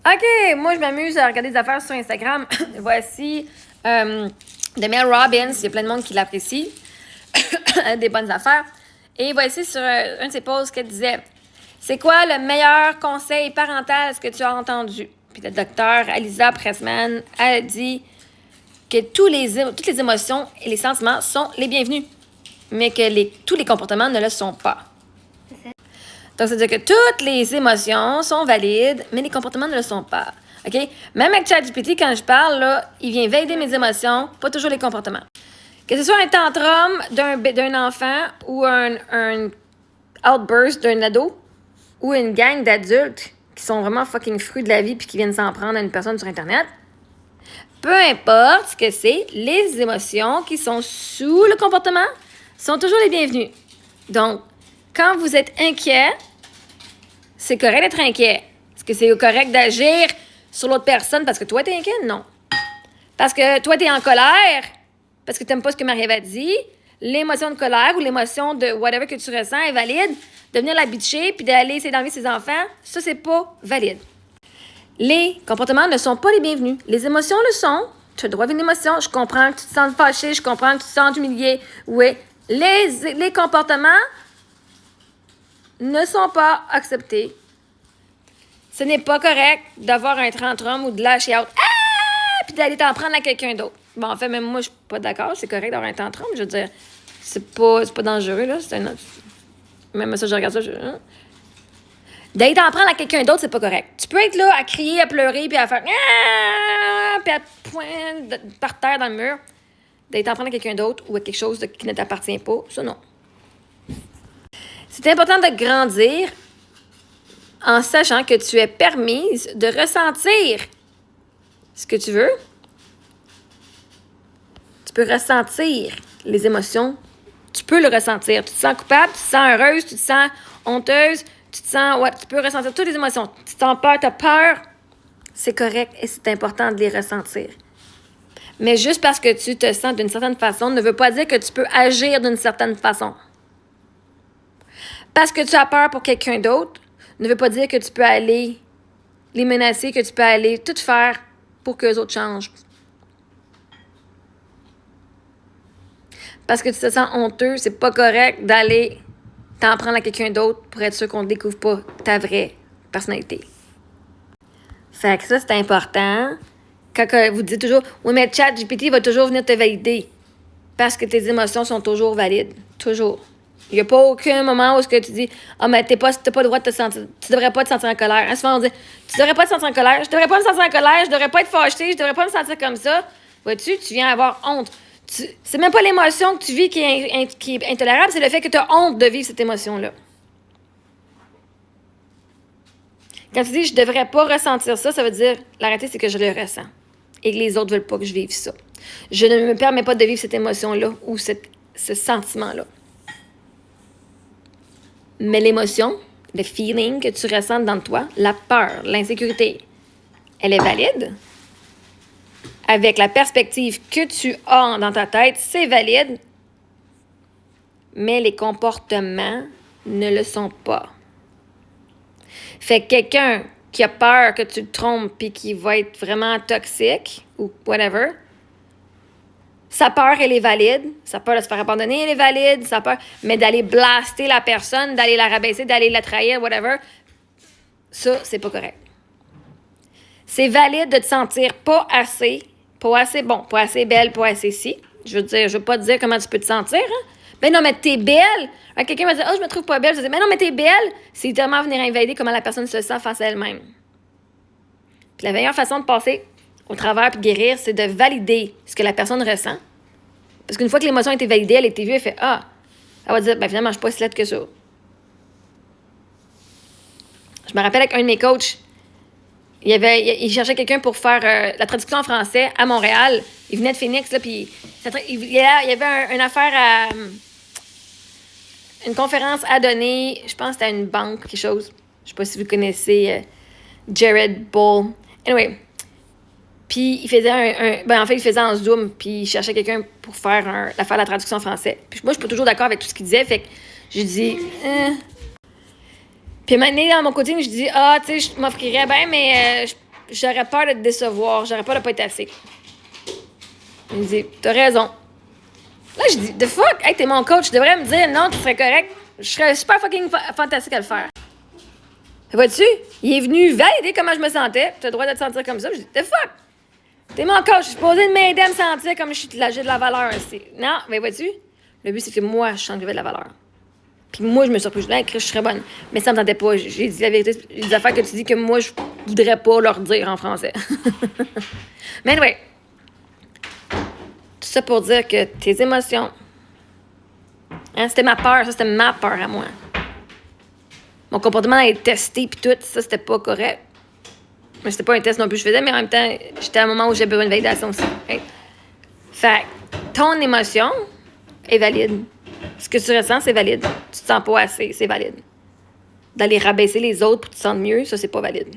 OK, moi, je m'amuse à regarder des affaires sur Instagram. Voici de Mel Robbins. Il y a plein de monde qui l'apprécie. Des bonnes affaires. Et voici sur un de ses posts qu'elle disait « C'est quoi le meilleur conseil parental que tu as entendu? » Puis le docteur Alisa Pressman a dit que toutes les émotions et les sentiments sont les bienvenus, mais que tous les comportements ne le sont pas. Donc, ça veut dire que toutes les émotions sont valides, mais les comportements ne le sont pas. OK? Même avec ChatGPT, quand je parle, là, il vient valider mes émotions, pas toujours les comportements. Que ce soit un tantrum d'un enfant ou un outburst d'un ado ou une gang d'adultes qui sont vraiment fucking fruits de la vie puis qui viennent s'en prendre à une personne sur Internet, peu importe ce que c'est, les émotions qui sont sous le comportement sont toujours les bienvenues. Donc, quand vous êtes inquiet, c'est correct d'être inquiet. Est-ce que c'est correct d'agir sur l'autre personne parce que toi, t'es inquiet? Non. Parce que toi, t'es en colère, parce que t'aimes pas ce que Marie-Ève a dit, l'émotion de colère ou l'émotion de whatever que tu ressens est valide. De venir la bitcher puis d'aller essayer d'enlever ses enfants, ça, c'est pas valide. Les comportements ne sont pas les bienvenus. Les émotions le sont. Tu as le droit d'une émotion. Je comprends que tu te sens fâché, je comprends que tu te sens humilié. Oui. Les comportements ne sont pas acceptés. Ce n'est pas correct d'avoir un tantrum ou de lâcher out. Ah! Puis d'aller t'en prendre à quelqu'un d'autre. Bon, en fait, même moi, je suis pas d'accord. C'est correct d'avoir un tantrum. Je veux dire, c'est pas dangereux, là. Même ça, je regarde ça. D'aller t'en prendre à quelqu'un d'autre, c'est pas correct. Tu peux être là à crier, à pleurer, puis à faire ah! Puis à poindre par terre dans le mur. D'aller t'en prendre à quelqu'un d'autre ou à quelque chose qui ne t'appartient pas, ça, non. C'est important de grandir en sachant que tu es permise de ressentir ce que tu veux. Tu peux ressentir les émotions. Tu peux le ressentir. Tu te sens coupable, tu te sens heureuse, tu te sens honteuse, tu te sens... Ouais, tu peux ressentir toutes les émotions. Tu te sens peur, tu as peur. C'est correct et c'est important de les ressentir. Mais juste parce que tu te sens d'une certaine façon ne veut pas dire que tu peux agir d'une certaine façon. Parce que tu as peur pour quelqu'un d'autre ne veut pas dire que tu peux aller les menacer, que tu peux aller tout faire pour qu'eux autres changent. Parce que tu te sens honteux, c'est pas correct d'aller t'en prendre à quelqu'un d'autre pour être sûr qu'on ne découvre pas ta vraie personnalité. Fait que ça, c'est important. Quand vous dites toujours « Oui, mais ChatGPT va toujours venir te valider. » Parce que tes émotions sont toujours valides. Toujours. Il n'y a pas aucun moment où tu dis « Ah, mais t'as pas le droit de te sentir... Tu devrais pas te sentir en colère. » Hein, souvent, on dit « Tu devrais pas te sentir en colère. Je devrais pas me sentir en colère. Je devrais pas être fâchée. Je devrais pas me sentir comme ça. » Vois-tu, tu viens avoir honte. C'est même pas l'émotion que tu vis qui est intolérable, c'est le fait que tu as honte de vivre cette émotion-là. Quand tu dis « Je devrais pas ressentir ça », ça veut dire « La réalité, c'est que je le ressens. Et que les autres veulent pas que je vive ça. Je ne me permets pas de vivre cette émotion-là ou ce sentiment-là. » Mais l'émotion, le feeling que tu ressens dans toi, la peur, l'insécurité, elle est valide. Avec la perspective que tu as dans ta tête, c'est valide. Mais les comportements ne le sont pas. Fait que quelqu'un qui a peur que tu te trompes puis qui va être vraiment toxique ou whatever, sa peur, elle est valide. Sa peur de se faire abandonner, elle est valide. Sa peur, mais d'aller blaster la personne, d'aller la rabaisser, d'aller la trahir, whatever, ça, c'est pas correct. C'est valide de te sentir pas assez bon, pas assez belle, pas assez si. Je veux pas te dire comment tu peux te sentir, hein? Ben non, mais t'es belle. Quelqu'un va dire, oh, je me trouve pas belle. Je dis, mais non, mais t'es belle. C'est littéralement venir invalider comment la personne se sent face à elle-même. Puis la meilleure façon de passer au travers puis guérir, c'est de valider ce que la personne ressent. Parce qu'une fois que l'émotion a été validée, elle a été vue, elle fait, ah, elle va dire, ben finalement, je suis pas si laide que ça. Je me rappelle avec un de mes coachs, il cherchait quelqu'un pour faire la traduction en français à Montréal. Il venait de Phoenix, là, puis il y avait une affaire à... une conférence à donner, je pense que c'était à une banque, quelque chose. Je sais pas si vous connaissez Jared Bull. Anyway. Puis il faisait il faisait en Zoom, puis il cherchait quelqu'un pour faire la traduction en français. Puis moi, je suis pas toujours d'accord avec tout ce qu'il disait, fait que j'ai dit... Puis maintenant, dans mon coaching, je dis, tu sais, je m'offrirais bien, mais j'aurais peur de te décevoir, j'aurais peur de pas être assez. Il dit, t'as raison. Là, je dis, the fuck, hey, t'es mon coach, tu devrais me dire non, tu serais correct. Je serais super fucking fantastique à le faire. Vois-tu? Il est venu valider comment je me sentais. Tu as le droit de te sentir comme ça. Je dis, the fuck? T'es mon coach, je suis supposée de m'aider à me sentir comme j'ai de la valeur. Non, mais vois-tu? Le but, c'est que moi, je sens que j'avais de la valeur. Puis moi, je me suis surpris. Je dis, hey, Chris, je serais bonne. Mais ça me tentait pas. J'ai dit la vérité. Les affaires que tu dis que moi, je voudrais pas leur dire en français. Mais anyway. Tout ça pour dire que tes émotions. Hein, c'était ma peur. Ça, c'était ma peur à moi. Mon comportement est testé, puis tout. Ça, c'était pas correct. Mais c'était pas un test non plus que je faisais, mais en même temps, j'étais à un moment où j'ai besoin de validation aussi. Right? Fait que ton émotion est valide. Ce que tu ressens, c'est valide. Tu te sens pas assez, c'est valide. D'aller rabaisser les autres pour que tu te sentes mieux, ça, c'est pas valide.